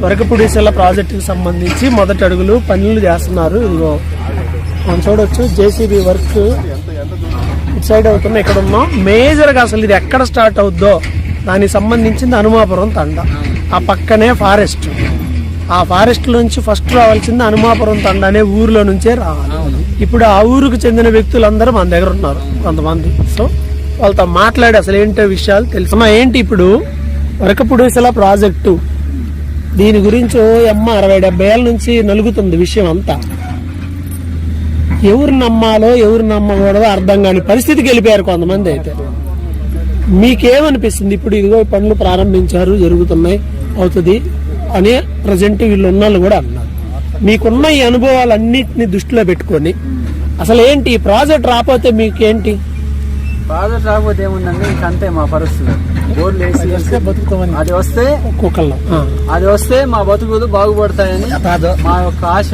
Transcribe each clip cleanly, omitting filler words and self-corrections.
వరకపూడిసెల ప్రాజెక్టుకి సంబంధించి మొదటి అడుగులు పనులు చేస్తున్నారు. ఇదిగో మనం చూడొచ్చు జేసీబీ వర్క్ ఇటు సైడ్ అవుతున్నా. ఇక్కడ ఉన్నాం మేజర్ గా అసలు ఇది ఎక్కడ స్టార్ట్ అవుద్దో దానికి సంబంధించింది హనుమాపురం తండ. ఆ పక్కనే ఫారెస్ట్. ఆ ఫారెస్ట్ నుంచి ఫస్ట్ రావాల్సింది హనుమాపురం తండ అనే ఊర్లో నుంచే రావాలి. ఇప్పుడు ఆ ఊరుకు చెందిన వ్యక్తులందరూ మన దగ్గర ఉన్నారు కొంతమంది. సో వాళ్ళతో మాట్లాడి అసలు ఏంటో విషయాలు తెలుసున్నా. ఏంటి ఇప్పుడు వరకపూడిసెల ప్రాజెక్టు దీని గురించి 60-70 ఏళ్ళ నుంచి నలుగుతుంది విషయం అంతా. ఎవరు నమ్మాలో ఎవరు నమ్మకూడదో అర్థం కాని పరిస్థితికి వెళ్ళిపోయారు కొంతమంది. అయితే మీకేమనిపిస్తుంది? ఇప్పుడు ఇదిగో పనులు ప్రారంభించారు, జరుగుతున్నాయి, అవుతుంది అని ప్రజెంట్ వీళ్ళు ఉన్నోళ్ళు కూడా అన్నారు. మీకున్న ఈ అనుభవాలన్నిటిని దృష్టిలో పెట్టుకొని అసలు ఏంటి ఈ ప్రాజెక్ట్ రాకపోతే మీకేంటి? ప్రాజెక్ట్ రాకపోతే ఏముందండి, ఇంకంతే మా పరిస్థితులు. బోర్లు వేసి బతుకుతామని అది వస్తే మా బతుకులు బాగుపడతాయని మా యొక్క ఆశ.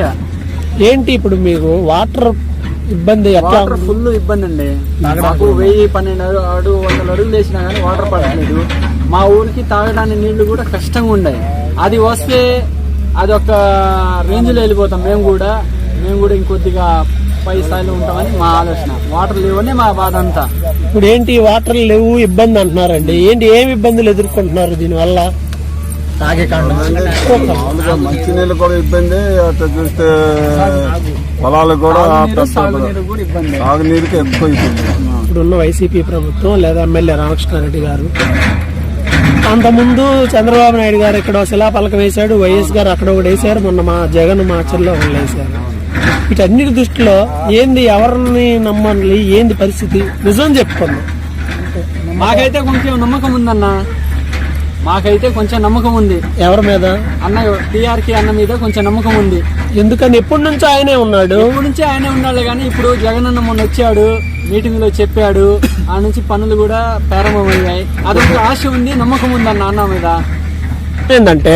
ఏంటి ఇప్పుడు మీకు వాటర్ ఇబ్బంది? వాటర్ ఫుల్ ఇబ్బంది అండి. మాకు 1000-1200 అడుగులు వేసినా గానీ వాటర్ పడలేదు. మా ఊరికి తాగడానికి నీళ్లు కూడా కష్టంగా ఉన్నాయి. అది వస్తే అది ఒక రేంజ్ లో వెళ్ళిపోతాం. మేము కూడా ఇంకొద్దిగా పై స్థాయిలో ఉంటామని మా ఆలోచన. వాటర్ లేవని మా బాధ అంతా. ఇప్పుడు ఏంటి వాటర్ లేవు ఇబ్బంది అంటున్నారండి. ఏంటి ఏమి ఇబ్బందులు ఎదుర్కొంటున్నారు దీనివల్ల? మంచినీళ్ళు కూడా ఇబ్బంది, అట్లా చూస్తే పొలాలు కూడా తాగునీరుకి ఎక్కువ ఇబ్బంది. ఇప్పుడున్న వైసీపీ ప్రభుత్వం లేదా ఎమ్మెల్యే రామకృష్ణారెడ్డి గారు, అంతకుముందు చంద్రబాబు నాయుడు గారు ఇక్కడ శిలాపలకం వేశాడు, వైఎస్ గారు అక్కడ ఒకటి వేశారు, మొన్న మా జగన్ మాచర్లో ఒకళ్ళు వేశారు. వీటన్నిటి దృష్టిలో ఏంది, ఎవరిని నమ్మాలి, ఏంది పరిస్థితి? నిజం చెప్పుకున్నాం. మాకైతే కొంచెం నమ్మకం ఉందన్న, మాకైతే కొంచెం నమ్మకం ఉంది. ఎవరి మీద? అన్న టీఆర్కే అన్న మీద కొంచెం నమ్మకం ఉంది. ఎందుకని? ఎప్పటి నుంచి ఆయనే ఉన్నాడు. ఎప్పటి నుంచి ఆయనే ఉన్నాడు కానీ ఇప్పుడు జగన్ అన్న మొన్న వచ్చాడు, మీటింగ్ లో చెప్పాడు, ఆ నుంచి పనులు కూడా ప్రారంభమయ్యాయి. అదొక ఆశ ఉంది, నమ్మకం ఉంది అన్న మీద. ఏంటంటే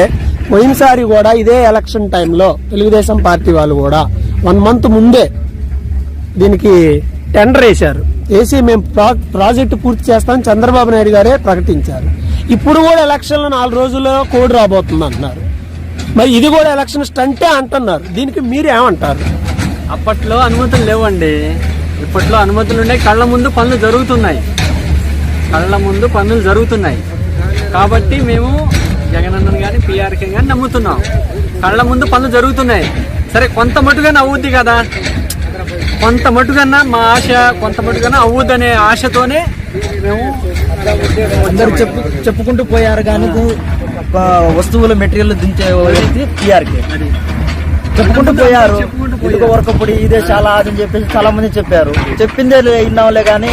పోయినసారి కూడా ఇదే ఎలక్షన్ టైంలో తెలుగుదేశం పార్టీ వాళ్ళు కూడా 1 month ముందే దీనికి టెండర్ వేశారు. వేసి మేము ప్రాజెక్టు పూర్తి చేస్తామని చంద్రబాబు నాయుడు గారే ప్రకటించారు. ఇప్పుడు కూడా ఎలక్షన్లో 4 రోజుల్లో కోడ్ రాబోతుంది అంటున్నారు. మరి ఇది కూడా ఎలక్షన్ స్టంటే అంటున్నారు. దీనికి మీరేమంటారు? అప్పట్లో అనుమతులు లేవండి, ఇప్పట్లో అనుమతులు ఉన్నాయి. కళ్ళ ముందు పనులు జరుగుతున్నాయి కాబట్టి మేము జగనన్నను కానీ పీఆర్కే కానీ నమ్ముతున్నాం. కళ్ళ ముందు పనులు జరుగుతున్నాయి. సరే కొంత మటుగానే అవుద్ది కదా, కొంత మటుకన్నా మా ఆశ, కొంత మటుకన్నా అవుద్దనే ఆశతోనే మేము అందరూ చెప్పుకుంటూ పోయారు. కానీ వస్తువులు మెటీరియల్ దించే వ్యక్తి టీఆర్కే చెప్పుకుంటూ పోయారు. ఇదిగో వరకపూడి ఇదే చాలా అని చెప్పేసి చాలా మంది చెప్పారు. చెప్పిందే విన్నాంలే కానీ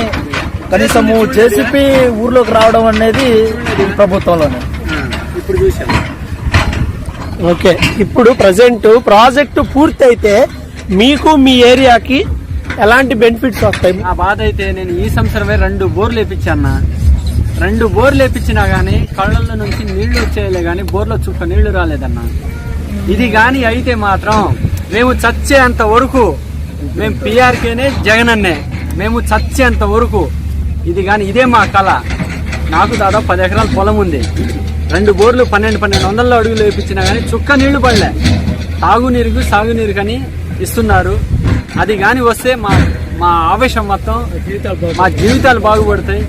కనీసము జేసీపీ ఊర్లోకి రావడం అనేది ప్రభుత్వంలోనే ఇప్పుడు చూసాం. ఓకే, ఇప్పుడు ప్రజెంట్ ప్రాజెక్టు పూర్తి అయితే మీకు మీ ఏరియాకి ఎలాంటి బెనిఫిట్స్ వస్తాయి? ఆ బాధ అయితే నేను ఈ సంవత్సరమే 2 బోర్లు వేపించాను. 2 బోర్లు వేపించినా గానీ కళ్ళల్లో నుంచి నీళ్లు వచ్చేయలే గానీ బోర్లో చుక్క నీళ్లు రాలేదన్నా. ఇది గాని అయితే మాత్రం మేము చచ్చేంత వరకు మేము పీఆర్కేనే జగనన్నే, మేము చచ్చేంత వరకు ఇది గాని ఇదే మా కళ. నాకు దాదాపు 10 ఎకరాల పొలం ఉంది. 2 బోర్లు 1200 అడుగులు వేపించినా గానీ చుక్క నీళ్లు పడలే. తాగునీరుకు సాగునీరు కానీ ఇస్తున్నారు. అది గాని వస్తే మా ఆవేశం మొత్తం, మా జీవితాలు బాగుపడతాయి,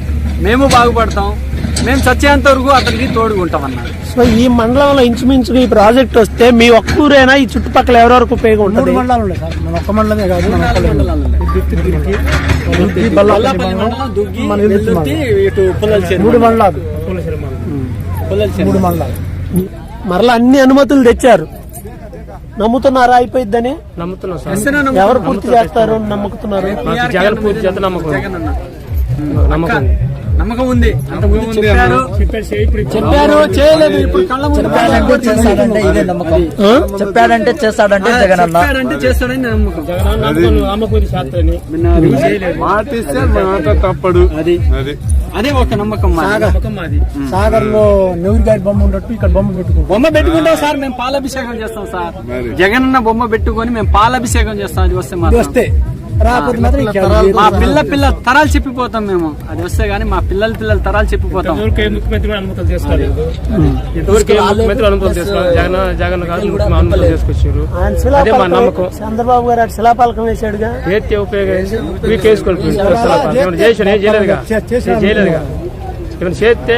మేము బాగుపడతాం, మేము చచ్చేంత వరకు అతనికి తోడుకుంటాం అన్నారు. సో ఈ మండలంలో ఇంచుమించు ఈ ప్రాజెక్ట్ వస్తే మీ ఒక్కూరేనా, ఈ చుట్టుపక్కల ఎవరెవరికి ఉపయోగం ఉంటుంది? 3 మండలాలు ఉన్నాయి సార్. మన ఒక్క మండలమే కాదు, దుగ్గి, ఇటు పుల్లలచేరు 3 మండలాలు. మరలా అన్ని అనుమతులు తెచ్చారు. నమ్ముతున్నారా అయిపోయిద్దని? నమ్ముతున్నాం. ఎవరు పూర్తి చేస్తారు నమ్ముతున్నారు? జగన్ పూర్తి చేస్తే నమ్మకం ఉంది. చెప్పారు చేయలేదు. ఇప్పుడు కళ్ళ ముందు చేస్తాడంటే ఇదే నమ్మకం. చెప్పాడంటే చేస్తాడంటే జగన్ అన్న చేస్తాడని నమ్మకం. తప్పడు. అదే ఒక నమ్మకం. సాగర్ లో నెహ్రూ గారి బొమ్మ ఉన్నట్టు ఇక్కడ బొమ్మ పెట్టుకుంటాం సార్. మేము పాలాభిషేకం చేస్తాం సార్. జగన్ అన్న బొమ్మ పెట్టుకొని మేము పాలాభిషేకం చేస్తాం. అది వస్తే రాకపోతే మాత్రం మా పిల్ల తరాలు చెప్పిపోతాం మేము. అది వస్తే గానీ మా పిల్లల తరాలు చెప్పిపోతాం. ముఖ్యమంత్రి అనుమతులు చేసుకోలేదు. ఇంతవరకు ముఖ్యమంత్రి అనుమతులు చేసుకోలేదు. జగన్ గారు అనుమతులు చేసుకొచ్చారు. అదే మా నమ్మకం. చంద్రబాబు గారు అటు శిలాపాలకం వేసాడుగా, ఏది ఉపయోగించి వేసుకోవాలి. చేసాడు, ఏం చేయలేదుగా, ఏమైనా చేస్తే